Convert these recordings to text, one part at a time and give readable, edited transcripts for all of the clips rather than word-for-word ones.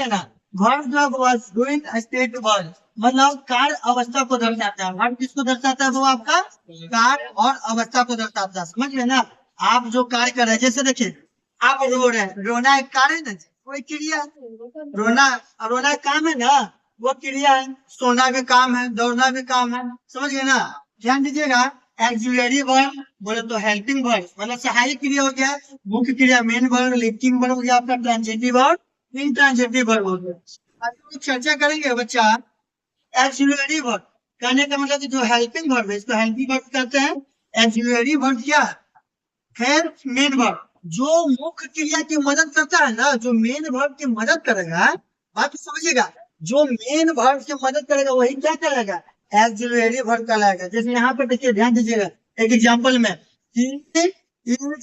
है ना। वर्ब जब वाज डूइंग स्टेट वर्ब मतलब कार्य अवस्था को दर्शाता है। वर्ब किसको दर्शाता है? वो आपका कार्य और अवस्था को दर्शाता है। समझ गए ना। आप जो कार्य कर रहे हैं, जैसे देखिए आप रो रहे हैं, रोना एक कार्य है ना, कोई क्रिया है। रोना रोना एक काम है ना, वो क्रिया है। सोना भी काम है, दौड़ना भी काम है। समझ गए ना। ध्यान दीजिएगा। एक्सिलरी वर्ब बोले तो हेल्पिंग वर्ब मतलब सहायक क्रिया हो गया। मुख्य क्रिया मेन वर्ब, लिंकिंग वर्ब हो गया आपका, ट्रांजिटिव वर्ब, इंट्रांजिटिव वर्ब हो गया। अभी हम चर्चा करेंगे बच्चा एक्सिलरी वर्ब। कहने का मतलब कि जो हेल्पिंग वर्ब है इसको हेल्पिंग वर्ब कहते हैं। एक्सिलरी वर्ब क्या है? मेन वर्ब जो मुख्य क्रिया की मदद करता है ना, जो मेन वर्ब की मदद करेगा। बात तो समझिएगा। जो मेन वर्ब की मदद करेगा वही क्या करेगा? एक्सिलरी वर्ब कहलाएगा। जैसे यहाँ पर देखिए, ध्यान दीजिएगा एक एग्जांपल में,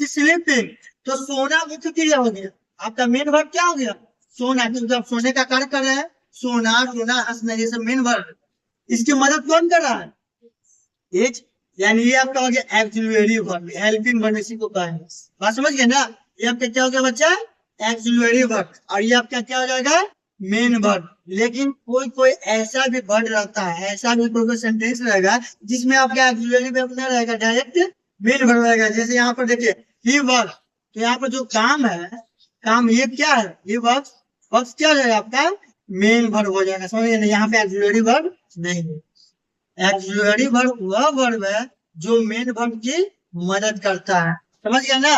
स्लीपिंग तो सोना मुख्य क्रिया हो गया। आपका मेन वर्ब क्या हो गया? सोना। तो जब सोने का कार्य कर रहे हैं, सोना, रोना, हंसना, ये सब मेन वर्ब। इसकी मदद कौन कर रहा है? इज, यानी ये आपका हो गया एक्सिलरी वर्ब, हेल्पिंग वर्ब इसी को कहेंगे। बात समझ गए ना। ये आपका क्या हो गया बच्चा? Axillary verb. और ये आपका क्या हो जाएगा? Main verb. लेकिन कोई कोई ऐसा भी वर्ड रहता है, ऐसा भी कोई कोई सेंटेंस रहेगा जिसमें आपका एक्सिलरी वर्ब ना रहेगा, डायरेक्ट मेन वर्ब रहेगा। जैसे यहाँ पर देखिए ही वर्ब, तो यहाँ पर जो काम है, काम ये क्या है? ये वर्ब, वर्ब क्या हो जाएगा आपका? मेन वर्ब हो जाएगा। समझ गए ना। यहाँ पे एक्सिलरी वर्ब नहीं है। एक्सिलरी वर्ब वह वर्ब है जो मेन वर्ब की मदद करता है। समझ गया ना।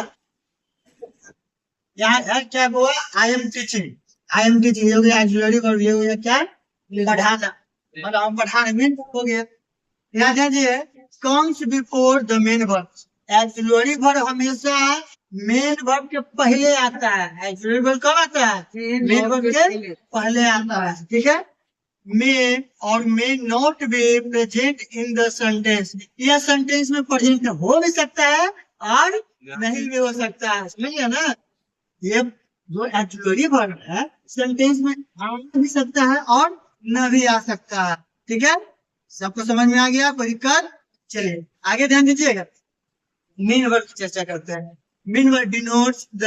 यहाँ क्या हुआ? I am teaching, I am teaching हो गया एक्सिलरी वर्ब। ये हो गया क्या? पढ़ाना, मतलब हम पढ़ा रहे, मेन वर्ब हो गया। यहाँ ध्यान comes before the main verb. Axillary verb हमेशा मेन वर्ब के पहले आता है। एक्सिलरी वर्ब कब आता है? मेन वर्ब के पहले आता है। ठीक है। may और may not be present in the sentence। यह सेंटेंस में प्रेजेंट हो भी सकता है और नहीं भी हो सकता है। समझिए ना। ये जो एक्सिलरी वर्ब है सेंटेंस में आ भी सकता है और न भी आ सकता है। ठीक है। सबको समझ में आ गया? कोई दिक्कत? चलिए आगे ध्यान दीजिएगा। मेन वर्ब की चर्चा करते हैं। Main verb denotes the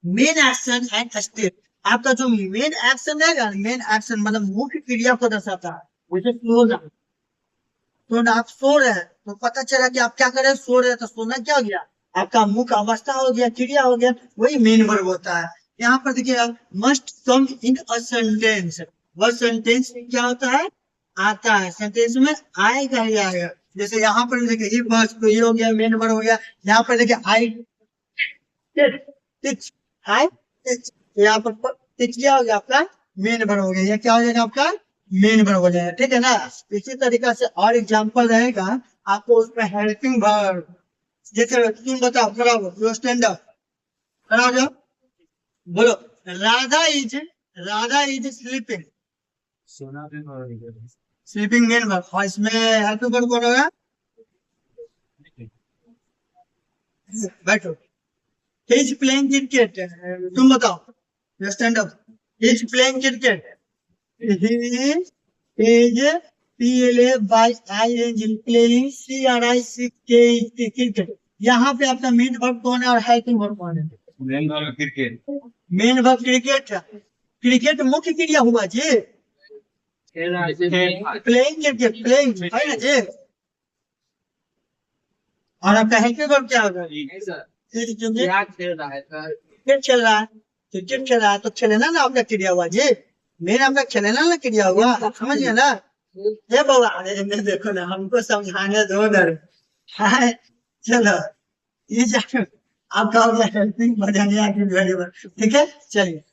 main action and step. आपका जो मेन एक्शन है, मेन एक्शन मतलब मुख्य क्रिया को दर्शाता है। जैसे सोना, तो आप सो रहे हैं तो पता चला कि आप क्या कर रहे हैं? सो रहे हैं। तो सोना क्या हो गया? आपका मुख्य अवस्था हो गया, क्रिया हो गया, वही मेन वर्ब होता है। यहाँ पर देखिए must come in a sentence. वह सेंटेंस में क्या होता है? आता है। सेंटेंस में आएगा ही आएगा। जैसे यहाँ पर देखिए ही बस, तो ये हो गया मेन वर्ब हो गया। यहाँ पर देखिए आई टीच, आई टीच, यहाँ पर टीच क्या हो गया? आपका मेन वर्ब हो गया। ये क्या हो जाएगा? आपका मेन वर्ब हो जाएगा। ठीक है ना। इसी तरीका से और एग्जांपल रहेगा आपको उसमें हेल्पिंग वर्ब। जैसे तुम बताओ, खड़ा हो, स्टैंड अप, खड़ा हो जाओ, बोलो Radha is sleeping. Sleeping main verb. और इसमें हेल्पिंग वर्ब कौन होगा? बैठो। He is playing cricket. तुम बताओ, stand up. He is playing cricket. He is PLAYING playing CRICK cricket. यहाँ पे आपका मेन वर्ब कौन है और हेल्पिंग वर्ब कौन है? Main verb cricket. Main verb cricket. Cricket मुख्य क्रिया हुआ जी। प्लेइंग क्रिकेट, प्लेइंग है ना जी। और आपका हेल्पिंग वर्ब क्या होगा? क्रिकेट खेल रहा है, क्रिकेट खेल रहा है तो खेलना ना आपका क्रिया हुआ जी। मेन आपका खेलना ना क्रिया हुआ। समझ गया ना। ये बाबा, अरे देखो ना, हमको समझाने दो ना। हाँ, चलो ये आपका हो गया हेल्पिंग, ठीक है। चलिए